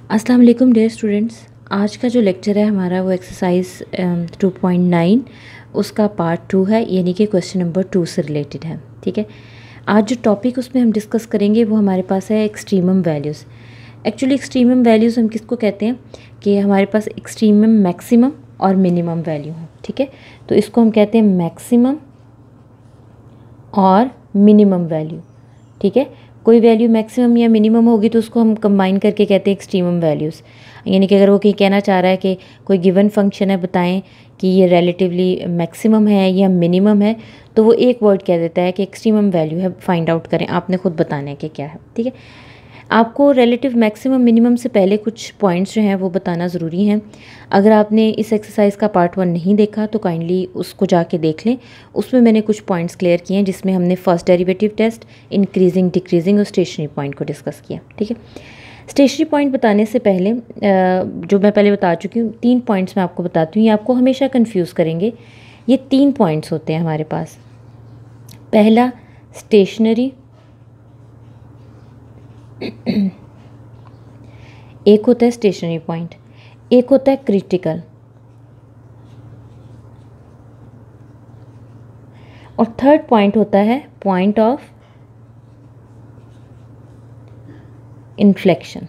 अस्सलाम वालेकुम dear students. आज का जो लेक्चर है हमारा वो एक्सरसाइज 2.9 उसका पार्ट 2 है, यानी कि क्वेश्चन नंबर 2 से रिलेटेड है। ठीक है, आज जो टॉपिक उसमें हम डिस्कस करेंगे वो हमारे पास है extremum values. Actually extremum values हम किसको कहते हैं कि हमारे पास एक्सट्रीमम, मैक्सिमम और मिनिमम वैल्यू है। ठीक है, तो इसको हम कहते हैं मैक्सिमम और मिनिमम वैल्यू। ठीक है, कोई वैल्यू मैक्सिमम या मिनिमम होगी तो उसको हम कंबाइन करके कहते हैं एक्सट्रीमम वैल्यूज़। यानी कि अगर वो कहीं कहना चाह रहा है कि कोई गिवन फंक्शन है, बताएं कि ये रिलेटिवली मैक्सिमम है या मिनिमम है, तो वो एक वर्ड कह देता है कि एक्सट्रीमम वैल्यू है, फाइंड आउट करें, आपने खुद बताना है कि क्या है। ठीक है, आपको रिलेटिव मैक्सिमम मिनिमम से पहले कुछ पॉइंट्स जो हैं वो बताना ज़रूरी हैं। अगर आपने इस एक्सरसाइज का पार्ट 1 नहीं देखा तो काइंडली उसको जाके देख लें। उसमें मैंने कुछ पॉइंट्स क्लियर किए हैं, जिसमें हमने first derivative test, increasing, decreasing और स्टेशनरी पॉइंट को डिस्कस किया। ठीक है, स्टेशनरी पॉइंट बताने से पहले जो मैं पहले बता चुकी हूँ, 3 पॉइंट्स मैं आपको बताती हूँ, ये आपको हमेशा कन्फ्यूज़ करेंगे। ये 3 पॉइंट्स होते हैं हमारे पास। पहला स्टेशनरी, एक होता है स्टेशनरी पॉइंट, एक होता है क्रिटिकल, और थर्ड पॉइंट होता है पॉइंट ऑफ इन्फ्लेक्शन।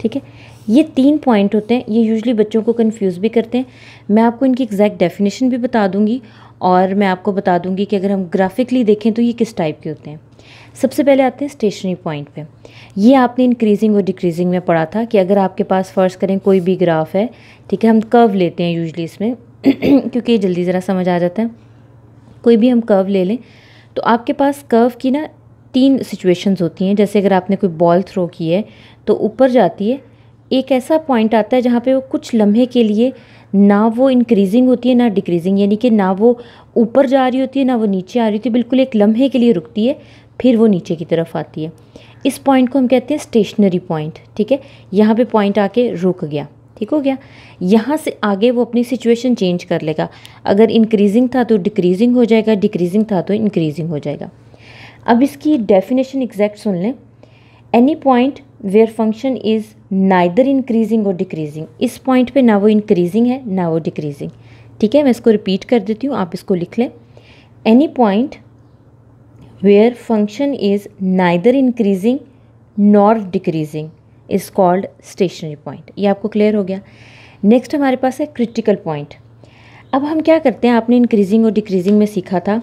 ठीक है, ये 3 पॉइंट होते हैं। ये यूजुअली बच्चों को कंफ्यूज भी करते हैं। मैं आपको इनकी एग्जैक्ट डेफिनेशन भी बता दूंगी और मैं आपको बता दूंगी कि अगर हम ग्राफिकली देखें तो ये किस टाइप के होते हैं। सबसे पहले आते हैं स्टेशनरी पॉइंट पे। ये आपने इंक्रीजिंग और डिक्रीजिंग में पढ़ा था कि अगर आपके पास फर्स्ट करें कोई भी ग्राफ है, ठीक है, हम कर्व लेते हैं यूजुअली इसमें क्योंकि ये जल्दी ज़रा समझ आ जाता है। कोई भी हम कर्व ले लें तो आपके पास कर्व की ना 3 सिचुएशंस होती हैं। जैसे अगर आपने कोई बॉल थ्रो की है तो ऊपर जाती है, एक ऐसा पॉइंट आता है जहाँ पे वो कुछ लम्हे के लिए ना वो इंक्रीजिंग होती है ना डिक्रीजिंग, यानी कि ना वो ऊपर जा रही होती है ना वो नीचे आ रही होती है, बिल्कुल एक लम्हे के लिए रुकती है, फिर वो नीचे की तरफ आती है। इस पॉइंट को हम कहते हैं स्टेशनरी पॉइंट। ठीक है, यहाँ पे पॉइंट आके रुक गया, ठीक हो गया। यहाँ से आगे वो अपनी सिचुएशन चेंज कर लेगा। अगर इंक्रीजिंग था तो डिक्रीजिंग हो जाएगा, डिक्रीजिंग था तो इंक्रीजिंग हो जाएगा। अब इसकी डेफिनेशन एग्जैक्ट सुन लें। Any point where function is neither increasing और डिक्रीजिंग। इस पॉइंट पे ना वो इंक्रीजिंग है ना वो डिक्रीजिंग। ठीक है, मैं इसको रिपीट कर देती हूँ, आप इसको लिख लें। Any point where function is neither increasing nor decreasing is called stationary point. ये आपको क्लियर हो गया। नेक्स्ट हमारे पास है क्रिटिकल पॉइंट। अब हम क्या करते हैं, आपने इंक्रीजिंग और डिक्रीजिंग में सीखा था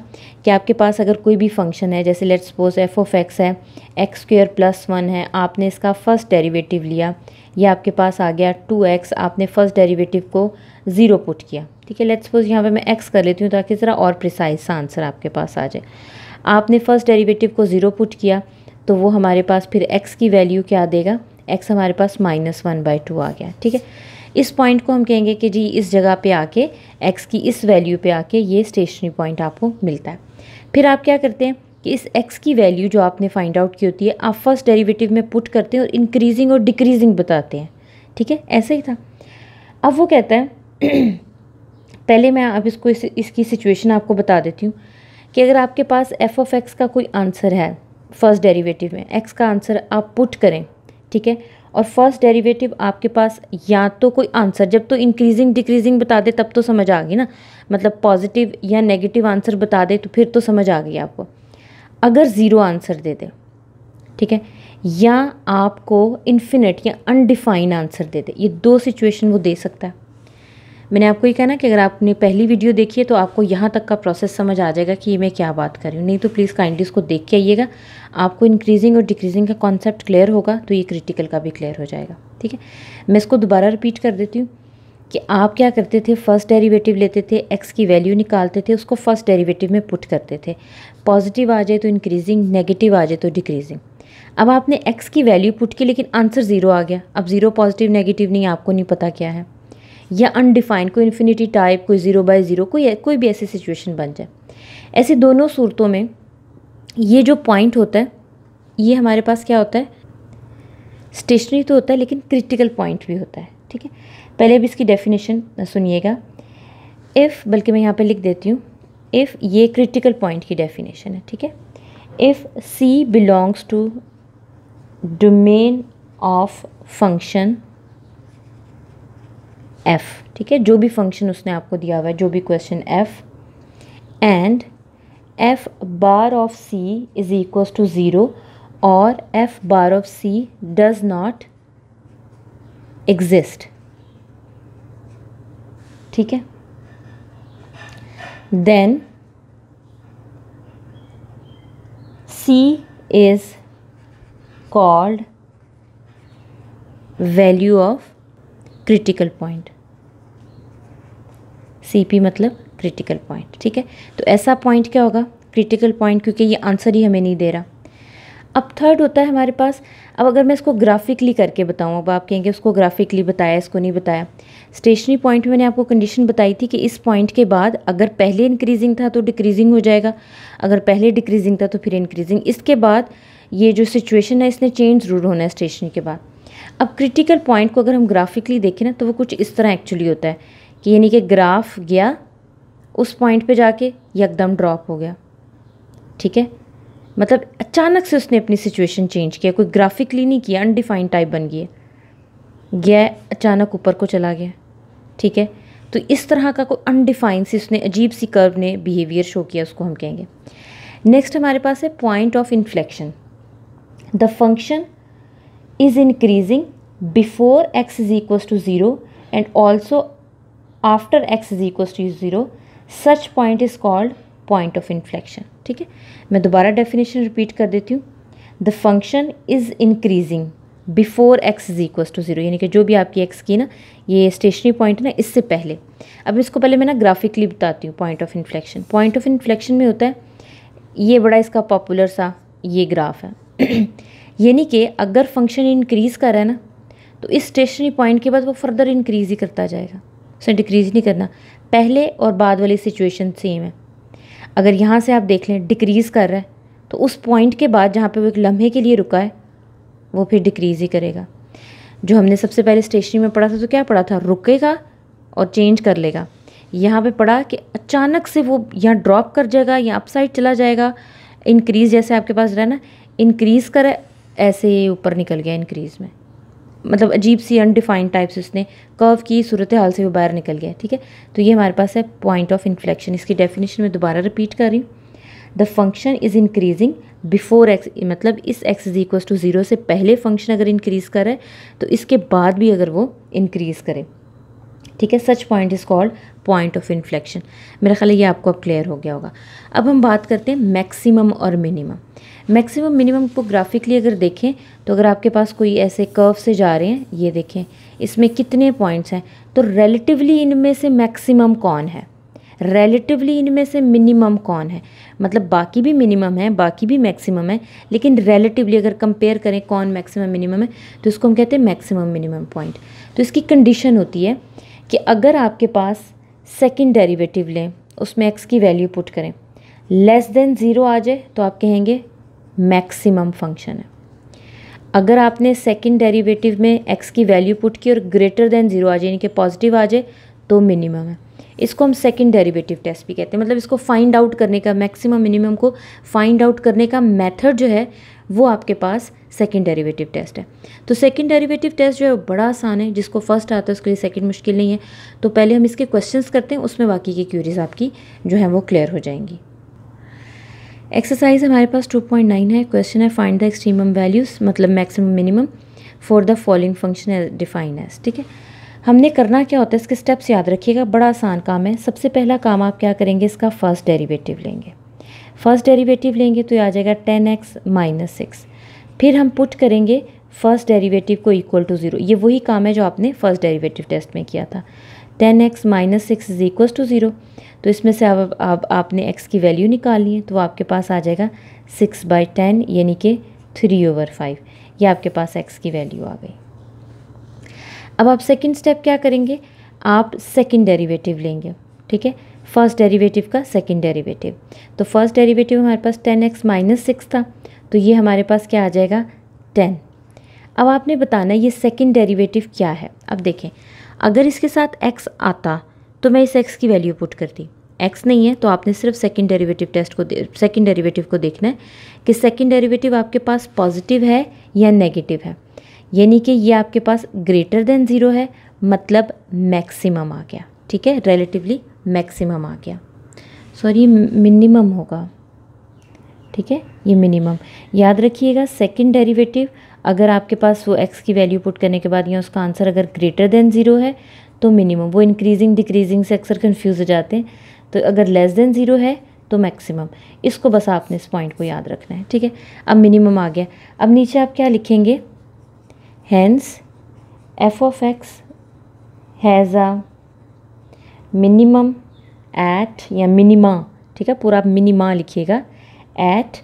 कि आपके पास अगर कोई भी फंक्शन है, जैसे let's suppose F of x है, x² + 1 है, आपने इसका फर्स्ट डेरिवेटिव लिया, ये आपके पास आ गया 2x, आपने फर्स्ट डेरिवेटिव को 0 पुट किया। ठीक है, लेट्स सपोज यहाँ पे मैं x कर लेती हूँ ताकि ज़रा और प्रिसाइज सा आंसर आपके पास आ जाए। आपने फर्स्ट डेरिवेटिव को 0 पुट किया तो वो हमारे पास फिर x की वैल्यू क्या देगा, x हमारे पास -1/2 आ गया। ठीक है, इस पॉइंट को हम कहेंगे कि जी इस जगह पे आके x की इस वैल्यू पे आके ये स्टेशनरी पॉइंट आपको मिलता है। फिर आप क्या करते हैं कि इस x की वैल्यू जो आपने फाइंड आउट की होती है, आप फर्स्ट डेरिवेटिव में पुट करते हैं और इंक्रीजिंग और डिक्रीजिंग बताते हैं। ठीक है, ऐसे ही था। अब वो कहता है पहले मैं अब इसको इसकी सिचुएशन आपको बता देती हूँ कि अगर आपके पास एफ ऑफ एक्स का कोई आंसर है फर्स्ट डेरिवेटिव में, x का आंसर आप पुट करें, ठीक है, और फर्स्ट डेरिवेटिव आपके पास या तो कोई आंसर, जब तो इंक्रीजिंग डिक्रीजिंग बता दे तब तो समझ आ गई ना, मतलब पॉजिटिव या नेगेटिव आंसर बता दे तो फिर तो समझ आ गई आपको। अगर 0 आंसर दे दे, ठीक है, या आपको इन्फिनिट या अनडिफाइन आंसर दे दे, ये 2 सिचुएशन वो दे सकता है। मैंने आपको ये कहना कि अगर आपने पहली वीडियो देखी है तो आपको यहाँ तक का प्रोसेस समझ आ जाएगा कि मैं क्या बात कर रही हूँ, नहीं तो प्लीज़ काइंडली इसको देख के आइएगा। आपको इंक्रीजिंग और डिक्रीजिंग का कॉन्सेप्ट क्लियर होगा तो ये क्रिटिकल का भी क्लियर हो जाएगा। ठीक है, मैं इसको दोबारा रिपीट कर देती हूँ कि आप क्या करते थे, फर्स्ट डेरिवेटिव लेते थे, एक्स की वैल्यू निकालते थे, उसको फर्स्ट डेरिवेटिव में पुट करते थे, पॉजिटिव आ जाए तो इंक्रीजिंग, नेगेटिव आ जाए तो डिक्रीजिंग। अब आपने एक्स की वैल्यू पुट की लेकिन आंसर 0 आ गया। अब 0 पॉजिटिव नेगेटिव नहीं, आपको नहीं पता क्या है, या अनडिफाइंड, कोई इन्फिनिटी टाइप, कोई 0/0, कोई भी ऐसी सिचुएशन बन जाए। ऐसी दोनों सूरतों में ये जो पॉइंट होता है ये हमारे पास क्या होता है, स्टेशनरी तो होता है लेकिन क्रिटिकल पॉइंट भी होता है। ठीक है, पहले अब इसकी डेफिनेशन सुनिएगा। इफ़, बल्कि मैं यहाँ पे लिख देती हूँ, इफ़, ये क्रिटिकल पॉइंट की डेफिनेशन है। ठीक है, if C belongs to domain of function f, ठीक है, जो भी फंक्शन उसने आपको दिया हुआ है, जो भी question f, and f bar of c is equals to 0 और f bar of c does not exist, ठीक है, then c is called value of critical point, CP मतलब क्रिटिकल पॉइंट, ठीक है। तो ऐसा पॉइंट क्या होगा, क्रिटिकल पॉइंट, क्योंकि ये आंसर ही हमें नहीं दे रहा। अब थर्ड होता है हमारे पास, अब अगर मैं इसको ग्राफिकली करके बताऊँ, अब आप कहेंगे उसको ग्राफिकली बताया, इसको नहीं बताया। स्टेशनरी पॉइंट में मैंने आपको कंडीशन बताई थी कि इस पॉइंट के बाद अगर पहले इंक्रीजिंग था तो डिक्रीजिंग हो जाएगा, अगर पहले डिक्रीजिंग था तो फिर इंक्रीजिंग, इसके बाद ये जो सिचुएशन है इसने चेंज ज़रूर होना है स्टेशनरी के बाद। अब क्रिटिकल पॉइंट को अगर हम ग्राफिकली देखें ना तो वो कुछ इस तरह एक्चुअली होता है कि यानी कि ग्राफ गया उस पॉइंट पे जाके एकदम ड्रॉप हो गया, ठीक है, मतलब अचानक से उसने अपनी सिचुएशन चेंज किया, कोई ग्राफिकली नहीं किया, अनडिफाइंड टाइप बन गया अचानक ऊपर को चला गया, ठीक है। तो इस तरह का कोई अनडिफाइंड सी उसने अजीब सी कर्व ने बिहेवियर शो किया, उसको हम कहेंगे। नेक्स्ट हमारे पास है point of inflection, the function is increasing before x is equals to 0 and also after x is equals to 0, such point is called point of inflection, ठीक है। मैं दोबारा डेफिनेशन रिपीट कर देती हूँ, the function is increasing before x is equals to 0, यानी कि जो भी आपकी x की ना ये स्टेशनरी पॉइंट ना इससे पहले। अब इसको पहले मैं ना ग्राफिकली बताती हूँ point of inflection. Point of inflection में होता है, ये बड़ा इसका पॉपुलर सा ये ग्राफ है यानी कि अगर फंक्शन इंक्रीज़ कर रहा है ना तो इस स्टेशनरी पॉइंट के बाद वो फर्दर इंक्रीज़ ही करता जाएगा, उसे डिक्रीज़ नहीं करना। पहले और बाद वाली सिचुएशन सेम है। अगर यहाँ से आप देख लें डिक्रीज़ कर रहा है तो उस पॉइंट के बाद जहाँ पे वो एक लम्हे के लिए रुका है वो फिर डिक्रीज़ ही करेगा। जो हमने सबसे पहले स्टेशनरी में पढ़ा था तो क्या पढ़ा था, रुकेगा और चेंज कर लेगा। यहाँ पे पढ़ा कि अचानक से वो यहाँ ड्रॉप कर जाएगा या अपसाइड चला जाएगा। इंक्रीज़ जैसे आपके पास रहा ना, इंक्रीज़ कर ऐसे ऊपर निकल गया इंक्रीज़ में, मतलब अजीब सी अनडिफाइंड टाइप से उसने कर्व की सूरत हाल से वो बाहर निकल गया, ठीक है। तो ये हमारे पास है पॉइंट ऑफ इन्फ्लेक्शन। इसकी डेफिनेशन में दोबारा रिपीट कर रही हूँ, the function is increasing before x, मतलब इस एक्स इज इक्वल्स टू 0 से पहले फंक्शन अगर इंक्रीज़ करे तो इसके बाद भी अगर वो इंक्रीज़ करे, ठीक है, such point is called point of inflection. मेरा ख्याल है ये आपको अब क्लियर हो गया होगा। अब हम बात करते हैं मैक्सिमम और मिनिमम। मैक्सिमम मिनिमम को ग्राफिकली अगर देखें तो अगर आपके पास कोई ऐसे कर्व से जा रहे हैं, ये देखें इसमें कितने पॉइंट्स हैं, तो रिलेटिवली इनमें से मैक्सिमम कौन है, रिलेटिवली इनमें से मिनिमम कौन है, मतलब बाकी भी मिनिमम है बाकी भी मैक्सिमम है, लेकिन रिलेटिवली अगर कंपेयर करें कौन मैक्सिमम मिनिमम है तो इसको हम कहते हैं मैक्सिमम मिनिमम पॉइंट। तो इसकी कंडीशन होती है कि अगर आपके पास सेकंड डेरिवेटिव लें, उसमें x की वैल्यू पुट करें, लेस देन 0 आ जाए तो आप कहेंगे मैक्सिमम फंक्शन है। अगर आपने सेकंड डेरिवेटिव में x की वैल्यू पुट की और ग्रेटर देन 0 आ जाए यानी कि पॉजिटिव आ जाए तो मिनिमम है। इसको हम सेकंड डेरिवेटिव टेस्ट भी कहते हैं। मतलब इसको फाइंड आउट करने का, मैक्सिमम मिनिमम को फाइंड आउट करने का मेथड जो है वो आपके पास सेकंड डेरिवेटिव टेस्ट है। तो सेकंड डेरिवेटिव टेस्ट जो है वो बड़ा आसान है, जिसको फर्स्ट आता है उसके लिए सेकंड मुश्किल नहीं है। तो पहले हम इसके क्वेश्चंस करते हैं, उसमें बाकी की क्यूरीज आपकी जो है वो क्लियर हो जाएंगी। एक्सरसाइज हमारे पास 2.9 है। क्वेश्चन है फाइंड द एक्सट्रीमम वैल्यूज़, मतलब maximum minimum for the following function as define as, ठीक है। हमने करना क्या होता है, इसके स्टेप्स याद रखिएगा, बड़ा आसान काम है। सबसे पहला काम आप क्या करेंगे, इसका फर्स्ट डेरिवेटिव लेंगे। फर्स्ट डेरिवेटिव लेंगे तो ये आ जाएगा 10x माइनस 6। फिर हम पुट करेंगे फर्स्ट डेरिवेटिव को इक्वल टू 0। ये वही काम है जो आपने फर्स्ट डेरिवेटिव टेस्ट में किया था। 10x minus 6 is equal to 0। तो इसमें से अब आपने x की वैल्यू निकालनी है, तो आपके पास आ जाएगा 6/10 यानी कि 3/5। ये आपके पास x की वैल्यू आ गई। अब आप सेकंड स्टेप क्या करेंगे, आप सेकंड डेरिवेटिव लेंगे, ठीक है, फर्स्ट डेरिवेटिव का सेकंड डेरिवेटिव। तो फर्स्ट डेरिवेटिव हमारे पास 10x माइनस 6 था, तो ये हमारे पास क्या आ जाएगा 10। अब आपने बताना है ये सेकंड डेरिवेटिव क्या है। अब देखें, अगर इसके साथ x आता तो मैं इस x की वैल्यू पुट करती, x नहीं है तो आपने सिर्फ सेकंड डेरिवेटिव सेकंड डेरिवेटिव को देखना है कि सेकंड डेरिवेटिव आपके पास पॉजिटिव है या नेगेटिव है। यानी कि ये आपके पास ग्रेटर देन 0 है, मतलब मैक्सिमम आ गया। ठीक है, रिलेटिवली मैक्सिमम आ गया। सॉरी, मिनिमम होगा। ठीक है, ये मिनिमम याद रखिएगा। सेकंड डेरिवेटिव अगर आपके पास वो x की वैल्यू पुट करने के बाद या उसका आंसर अगर ग्रेटर देन 0 है तो मिनिमम। वो इंक्रीजिंग डिक्रीजिंग से अक्सर कंफ्यूज हो जाते हैं। तो अगर लेस देन 0 है तो मैक्सिमम। इसको बस आपने इस पॉइंट को याद रखना है। ठीक है, अब मिनिमम आ गया। अब नीचे आप क्या लिखेंगे, hence f of x has a minimum at, या मिनिमा, ठीक है, पूरा आप मिनिमा लिखिएगा, at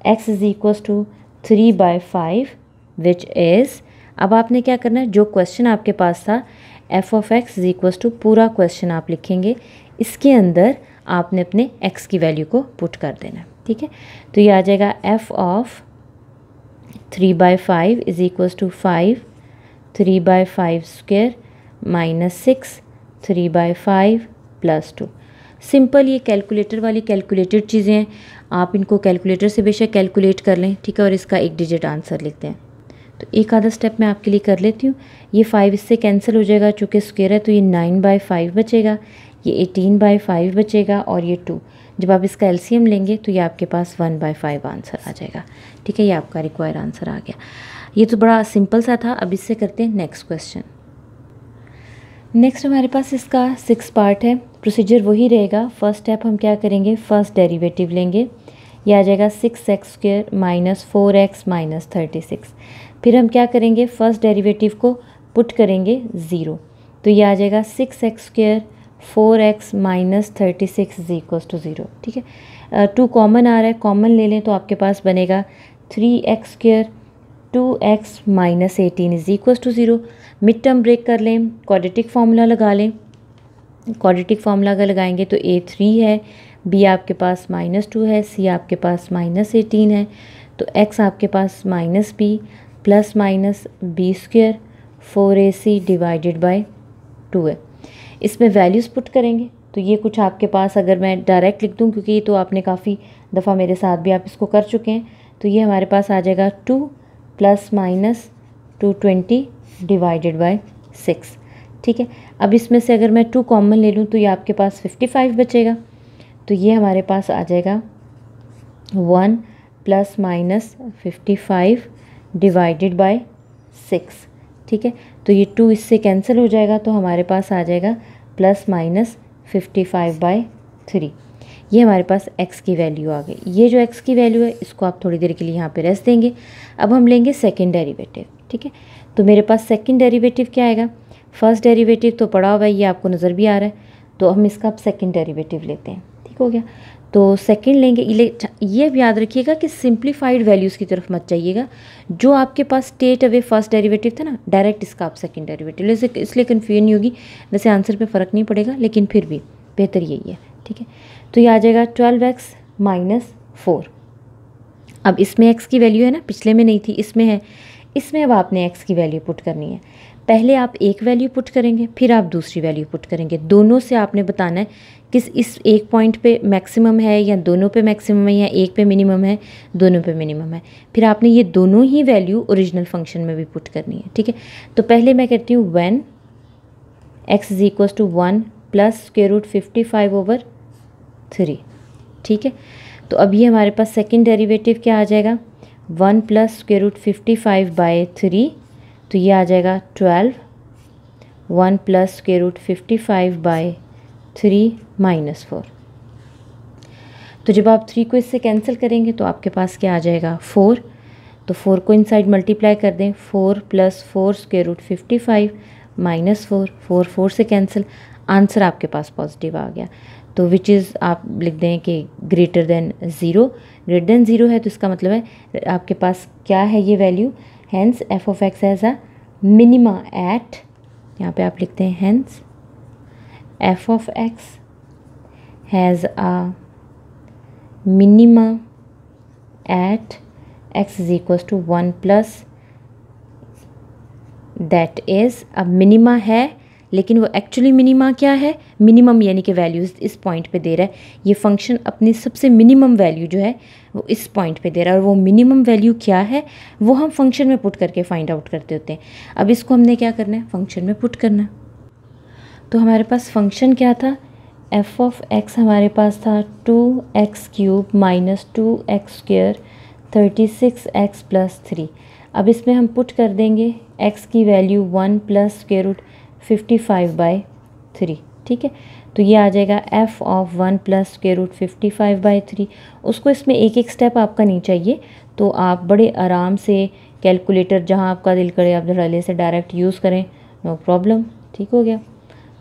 x is equals to 3/5 which is, अब आपने क्या करना है, जो क्वेश्चन आपके पास था f of x is equals to, पूरा क्वेश्चन आप लिखेंगे, इसके अंदर आपने अपने x की वैल्यू को पुट कर देना। ठीक है, तो ये आ जाएगा f of 3/5 is equals to 5, 3/5 square minus 6, 3/5 plus 2। Simple, ये कैलकुलेटर वाली कैलकुलेटेड चीज़ें हैं, आप इनको कैलकुलेटर से बेशक कैलकुलेट कर लें। ठीक है, और इसका एक डिजिट आंसर लिखते हैं। तो एक आधा स्टेप मैं आपके लिए कर लेती हूँ। ये 5 इससे कैंसिल हो जाएगा, चूँकि स्क्वायर है तो ये 9/5 बचेगा, ये 18/5 बचेगा, और ये 2। जब आप इसका एलसीएम लेंगे तो ये आपके पास 1/5 आंसर आ जाएगा। ठीक है, ये आपका रिक्वायर्ड आंसर आ गया। ये तो बड़ा सिंपल सा था। अब इससे करते हैं नेक्स्ट क्वेश्चन। नेक्स्ट हमारे पास इसका 6 पार्ट है। प्रोसीजर वही रहेगा। फर्स्ट स्टेप हम क्या करेंगे, फर्स्ट डेरिवेटिव लेंगे, ये आ जाएगा 6x square minus 4x minus 36। फिर हम क्या करेंगे, फर्स्ट डेरिवेटिव को पुट करेंगे 0, तो ये आ जाएगा 6x square 4x minus 36 is equals to 0। ठीक है, 2 कॉमन आ रहा है, कॉमन ले लें तो आपके पास बनेगा 3x square 2x minus 18 is equals to 0। Mid term break कर लें, क्वाड्रेटिक फार्मूला लगा लें। क्वाड्रेटिक फार्मूला अगर लगाएंगे तो a 3 है, b आपके पास -2 है, c आपके पास -18 है, तो x आपके पास -b plus minus b square 4ac divided by 2 है। इसमें वैल्यूज़ पुट करेंगे तो ये कुछ आपके पास, अगर मैं डायरेक्ट लिख दूँ क्योंकि ये तो आपने काफ़ी दफ़ा मेरे साथ भी आप इसको कर चुके हैं, तो ये हमारे पास आ जाएगा 2 प्लस माइनस 220 डिवाइडेड बाय 6। ठीक है, अब इसमें से अगर मैं 2 कॉमन ले लूँ तो ये आपके पास 55 बचेगा, तो ये हमारे पास आ जाएगा 1 प्लस माइनस 55 डिवाइडेड बाय 6। ठीक है, तो ये 2 इससे कैंसिल हो जाएगा, तो हमारे पास आ जाएगा प्लस माइनस 55/3। ये हमारे पास x की वैल्यू आ गई। ये जो x की वैल्यू है इसको आप थोड़ी देर के लिए यहाँ पे रेस्ट देंगे। अब हम लेंगे सेकंड डेरिवेटिव। ठीक है, तो मेरे पास सेकंड डेरिवेटिव क्या आएगा, फर्स्ट डेरिवेटिव तो पड़ा हुआ है, ये आपको नज़र भी आ रहा है, तो हम इसका अब सेकंड डेरिवेटिव लेते हैं। ठीक हो गया, तो सेकंड लेंगे। ये भी याद रखिएगा कि सिंप्लीफाइड वैल्यूज़ की तरफ मत जाइएगा। जो आपके पास टेक अवे फर्स्ट डेरिवेटिव था ना, डायरेक्ट इसका आप सेकंड डेरिवेटिव, इसलिए कन्फ्यूजन नहीं होगी। वैसे आंसर पे फ़र्क नहीं पड़ेगा, लेकिन फिर भी बेहतर यही है। ठीक है, तो ये आ जाएगा 12x माइनस 4। अब इसमें x की वैल्यू है ना, पिछले में नहीं थी, इसमें है। इसमें अब आपने x की वैल्यू पुट करनी है। पहले आप एक वैल्यू पुट करेंगे, फिर आप दूसरी वैल्यू पुट करेंगे। दोनों से आपने बताना है किस इस एक पॉइंट पे मैक्सिमम है या दोनों पे मैक्सिमम है या एक पे मिनिमम है, दोनों पे मिनिमम है। फिर आपने ये दोनों ही वैल्यू ओरिजिनल फंक्शन में भी पुट करनी है। ठीक है, तो पहले मैं कहती हूँ when x is equals to 1 plus square root 55/3। ठीक है, तो अब ये हमारे पास सेकंड डेरिवेटिव क्या आ जाएगा, 1 प्लस स्क्वायर रूट 55/3, तो ये आ जाएगा 12, 1 प्लस स्क्वायर रूट 55/3 माइनस 4। तो जब आप 3 को इससे कैंसिल करेंगे तो आपके पास क्या आ जाएगा 4, तो 4 को इनसाइड मल्टीप्लाई कर दें, 4 प्लस 4 स्क्वायर रूट 55 माइनस 4, 4 से कैंसिल, आंसर आपके पास पॉजिटिव आ गया। तो विच इज़ आप लिख दें कि ग्रेटर देन 0। ग्रेटर देन 0 है तो इसका मतलब है आपके पास क्या है ये value, hence f of x has a minima at, यहाँ पे आप लिखते हैं hence f of x has a minima at x is equals to 1 plus, that is, अब मिनिमा है लेकिन वो एक्चुअली मिनिमा क्या है, मिनिमम यानी कि वैल्यूज़ इस पॉइंट पे दे रहा है। ये फंक्शन अपनी सबसे मिनिमम वैल्यू जो है वो इस पॉइंट पे दे रहा है, और वो मिनिमम वैल्यू क्या है वो हम फंक्शन में पुट करके फाइंड आउट करते होते हैं। अब इसको हमने क्या करना है, फंक्शन में पुट करना है। तो हमारे पास फंक्शन क्या था, एफ ऑफ एक्स हमारे पास था 2x³ माइनस 2x² 36x + 3। अब इसमें हम पुट कर देंगे x की वैल्यू 1 + √55/3, ठीक है। तो ये आ जाएगा f ऑफ 1 + √55/3। उसको इसमें एक एक स्टेप आपका नहीं चाहिए, तो आप बड़े आराम से कैलकुलेटर जहाँ आपका दिल करे आप धड़ल्ले से डायरेक्ट यूज़ करें, नो प्रॉब्लम, ठीक हो गया।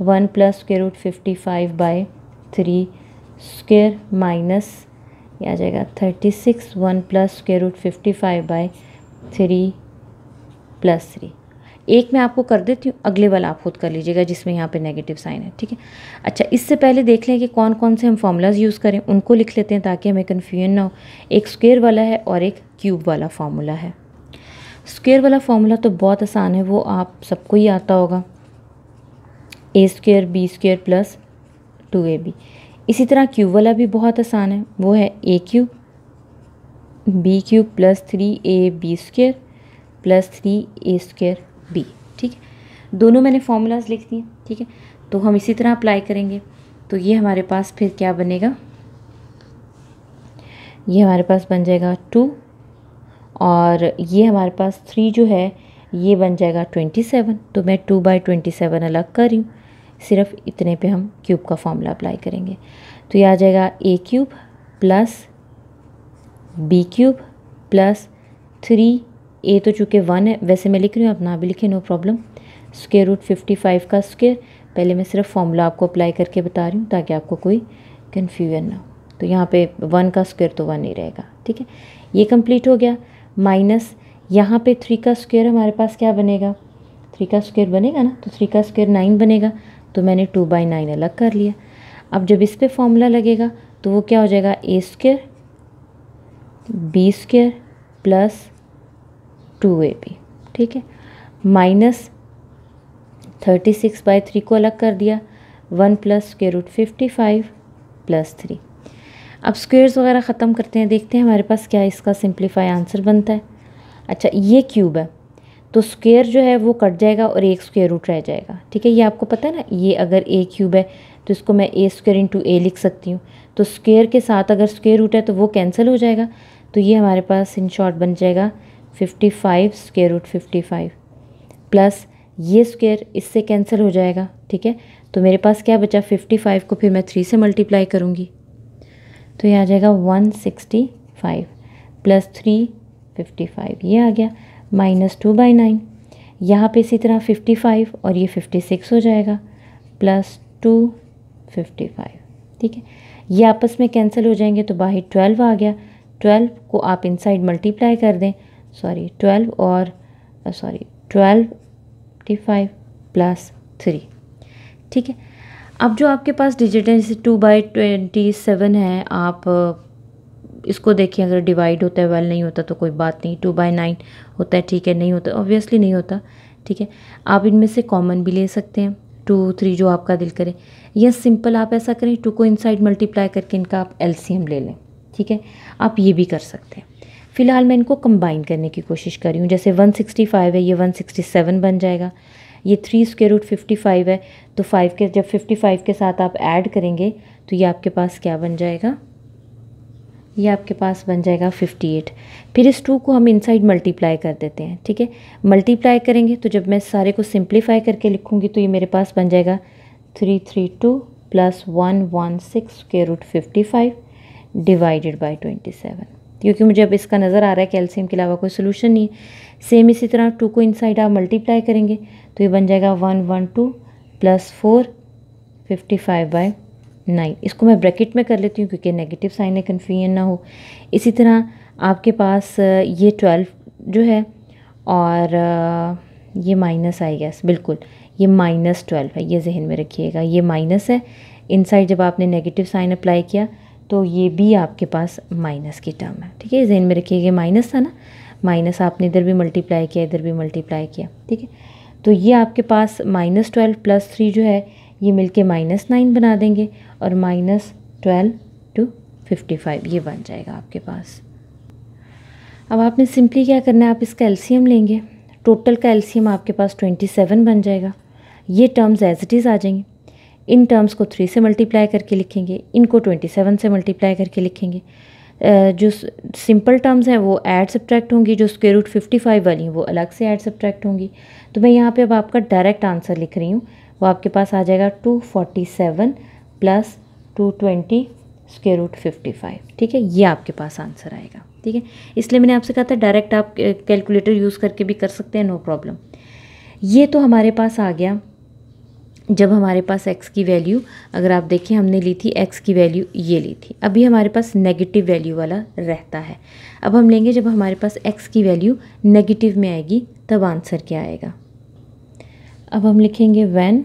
1 + √55/3² माइनस ये आ जाएगा 36 1 + √55/3 + 3। एक मैं आपको कर देती हूँ, अगले वाला आप खुद कर लीजिएगा जिसमें यहाँ पे नेगेटिव साइन है, ठीक है। अच्छा, इससे पहले देख लें कि कौन कौन से हम फार्मूलाज यूज़ करें, उनको लिख लेते हैं ताकि हमें कन्फ्यूजन ना हो। एक स्क्वायर वाला है और एक क्यूब वाला फार्मूला है। स्क्वायर वाला फार्मूला तो बहुत आसान है, वो आप सबको ही आता होगा, a² b² + 2ab। इसी तरह क्यूब वाला भी बहुत आसान है, वो है a³ b³ + 3ab² + 3a²b, ठीक है। दोनों मैंने फार्मूलाज लिख दिए, ठीक है। तो हम इसी तरह अप्लाई करेंगे। तो ये हमारे पास फिर क्या बनेगा, ये हमारे पास बन जाएगा 2, और ये हमारे पास 3 जो है ये बन जाएगा 27। तो मैं 2/27 अलग कर रही हूँ, सिर्फ इतने पे हम क्यूब का फॉर्मूला अप्लाई करेंगे। तो ये आ जाएगा a³ + b³ + 3a, तो चूँकि 1 है वैसे मैं लिख रही हूँ, आप ना भी लिखें नो प्रॉब्लम। √55 का स्क्वायर, पहले मैं सिर्फ फॉर्मूला आपको अप्लाई करके बता रही हूँ ताकि आपको कोई कन्फ्यूजन ना हो। तो यहाँ पे 1 का स्क्वायर तो 1 ही रहेगा, ठीक है। ये कंप्लीट हो गया। माइनस यहाँ पे 3 का स्क्वायर हमारे पास क्या बनेगा, 3 का स्क्वायर बनेगा ना, तो 3 का स्क्वायर 9 बनेगा, तो मैंने 2/9 अलग कर लिया। अब जब इस पे फॉर्मूला लगेगा तो वो क्या हो जाएगा, a² b² + 2ab, ठीक है। माइनस 36/3 को अलग कर दिया, 1 + √55 + 3। अब स्क्वेयर्स वगैरह ख़त्म करते हैं, देखते हैं हमारे पास क्या इसका सिंप्लीफाई आंसर बनता है। अच्छा, ये क्यूब है तो स्क्वेयर जो है वो कट जाएगा और एक स्क्वायर रूट रह जाएगा, ठीक है। ये आपको पता है ना, ये अगर a³ है तो इसको मैं a² × a लिख सकती हूँ। तो स्क्वेयर के साथ अगर स्क्वायर रूट है तो वो कैंसिल हो जाएगा, तो ये हमारे पास इन शॉर्ट बन जाएगा 55 √55 प्लस ये स्क्वायर इससे कैंसिल हो जाएगा, ठीक है। तो मेरे पास क्या बचा, 55 को फिर मैं 3 से मल्टीप्लाई करूँगी, तो ये आ जाएगा 165 + 355, ये आ गया -2/9। यहाँ पे इसी तरह 55 और ये 56 हो जाएगा +255, ठीक है। ये आपस में कैंसिल हो जाएंगे तो बाहर 12 आ गया। 12 को आप इनसाइड मल्टीप्लाई कर दें, 12 और 55 + 3, ठीक है। अब जो आपके पास डिजिट है, जैसे 2/27 है, आप इसको देखिए, अगर डिवाइड होता है, वेल नहीं होता तो कोई बात नहीं, 2/9 होता है, ठीक है, नहीं होता ऑब्वियसली नहीं होता, ठीक है। आप इनमें से कॉमन भी ले सकते हैं, 2 3 जो आपका दिल करे, या सिंपल आप ऐसा करें 2 को इनसाइड मल्टीप्लाई करके इनका आप एलसीएम ले लें, ठीक है। आप ये भी कर सकते हैं। फ़िलहाल मैं इनको कंबाइन करने की कोशिश कर रही हूँ। जैसे 165 है, ये 167 बन जाएगा। ये 3√55 है, तो 5 के जब 55 के साथ आप ऐड करेंगे तो ये आपके पास क्या बन जाएगा, ये आपके पास बन जाएगा 58। फिर इस 2 को हम इनसाइड मल्टीप्लाई कर देते हैं, ठीक है। मल्टीप्लाई करेंगे तो जब मैं सारे को सिंप्लीफाई करके लिखूँगी तो ये मेरे पास बन जाएगा 332 + 116 √55 डिवाइडेड बाई 27, क्योंकि मुझे अब इसका नज़र आ रहा है कि एलसीएम के अलावा कोई सोल्यूशन नहीं है। सेम इसी तरह 2 को इनसाइड आप मल्टीप्लाई करेंगे तो ये बन जाएगा 112 + 4 55/9। इसको मैं ब्रैकेट में कर लेती हूँ क्योंकि नेगेटिव साइन है, कन्फ्यूजन ना हो। इसी तरह आपके पास ये 12 जो है, और ये माइनस आई गैस, बिल्कुल ये -12 है, ये जहन में रखिएगा, ये माइनस है। इनसाइड जब आपने नेगेटिव साइन अप्लाई किया तो ये भी आपके पास माइनस की टर्म है, ठीक है। जहन में रखिएगा, माइनस था ना, माइनस आपने इधर भी मल्टीप्लाई किया, इधर भी मल्टीप्लाई किया, ठीक है। तो ये आपके पास -12 + 3 जो है ये मिलके -9 बना देंगे और -12 to 55 ये बन जाएगा आपके पास। अब आपने सिंपली क्या करना है, आप इसका एलसीएम लेंगे। टोटल का एलसीएम आपके पास 27 बन जाएगा। ये टर्म्स एज इट इज़ आ जाएंगे। इन टर्म्स को 3 से मल्टीप्लाई करके लिखेंगे, इनको 27 से मल्टीप्लाई करके लिखेंगे। जो सिंपल टर्म्स हैं वो ऐड सब्ट्रैक्ट होंगी, जो √55 वाली हैं वो अलग से ऐड सब्ट्रैक्ट होंगी। तो मैं यहाँ पे अब आपका डायरेक्ट आंसर लिख रही हूँ, वो आपके पास आ जाएगा 247 + 220 √55। ठीक है, ये आपके पास आंसर आएगा। ठीक है, इसलिए मैंने आपसे कहा था डायरेक्ट आप कैलकुलेटर यूज़ करके भी कर सकते हैं, नो प्रॉब्लम। ये तो हमारे पास आ गया जब हमारे पास x की वैल्यू, अगर आप देखें हमने ली थी x की वैल्यू ये ली थी। अभी हमारे पास नेगेटिव वैल्यू वाला रहता है। अब हम लेंगे जब हमारे पास x की वैल्यू नेगेटिव में आएगी तब आंसर क्या आएगा। अब हम लिखेंगे व्हेन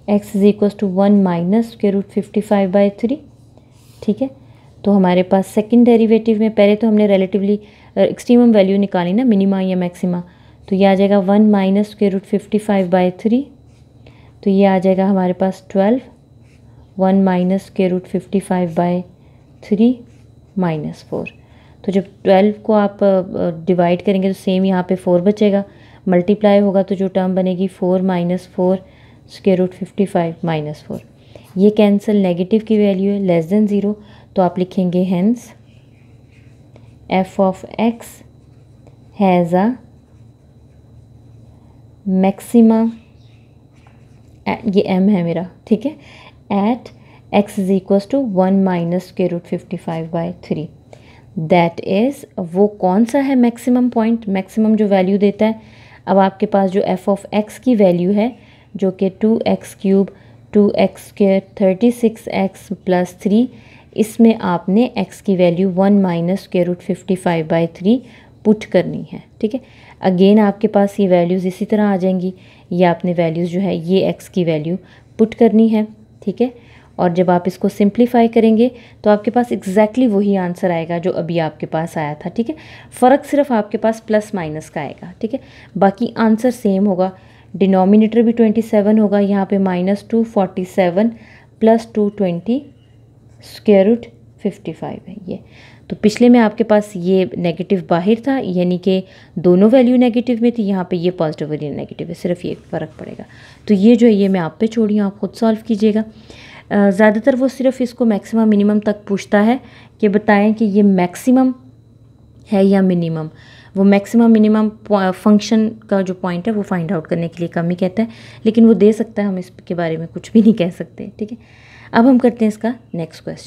x = 1 - √55/3। ठीक है, तो हमारे पास सेकंड डेरिवेटिव में पहले तो हमने रिलेटिवली एक्सट्रीमम वैल्यू निकाली ना, मिनिमा या मैक्सिमा, तो ये आ जाएगा 1 - √55/3। तो ये आ जाएगा हमारे पास 12, 1 - √55/3 -4। तो जब 12 को आप डिवाइड करेंगे तो सेम यहाँ पे 4 बचेगा, मल्टीप्लाई होगा तो जो टर्म बनेगी 4 - 4 √55 -4। ये कैंसिल, नेगेटिव की वैल्यू है लेस देन 0, तो आप लिखेंगे hence f of x has a maxima, ये m है मेरा, ठीक है, एट x = 1 - √55/3। दैट इज़, वो कौन सा है मैक्सिमम पॉइंट, मैक्सिमम जो वैल्यू देता है। अब आपके पास जो f of x की वैल्यू है जो कि 2x3 2x² 36x + 3, इसमें आपने x की वैल्यू 1 - √55/3 पुट करनी है। ठीक है, अगेन आपके पास ये वैल्यूज़ इसी तरह आ जाएंगी। ये आपने वैल्यूज़ जो है ये x की वैल्यू पुट करनी है। ठीक है, और जब आप इसको सिंप्लीफाई करेंगे तो आपके पास एग्जैक्टली वही आंसर आएगा जो अभी आपके पास आया था। ठीक है, फ़र्क सिर्फ आपके पास प्लस माइनस का आएगा। ठीक है, बाकी आंसर सेम होगा। डिनोमिनेटर भी 27 होगा, यहाँ पे -247 + 220 √55 है ये। तो पिछले में आपके पास ये नेगेटिव बाहर था, यानी कि दोनों वैल्यू नेगेटिव में थी, यहाँ पे ये पॉजिटिव और ये नेगेटिव है, सिर्फ ये फ़र्क पड़ेगा। तो ये जो है ये मैं आप पे छोड़ी हूँ, आप खुद सॉल्व कीजिएगा। ज़्यादातर वो सिर्फ इसको मैक्सिमम मिनिमम तक पूछता है कि बताएं कि ये मैक्सिमम है या मिनिमम। वो मैक्सिमम मिनिमम फंक्शन का जो पॉइंट है वो फाइंड आउट करने के लिए कम ही कहता है, लेकिन वो दे सकता है, हम इसके बारे में कुछ भी नहीं कह सकते। ठीक है, अब हम करते हैं इसका नेक्स्ट क्वेश्चन।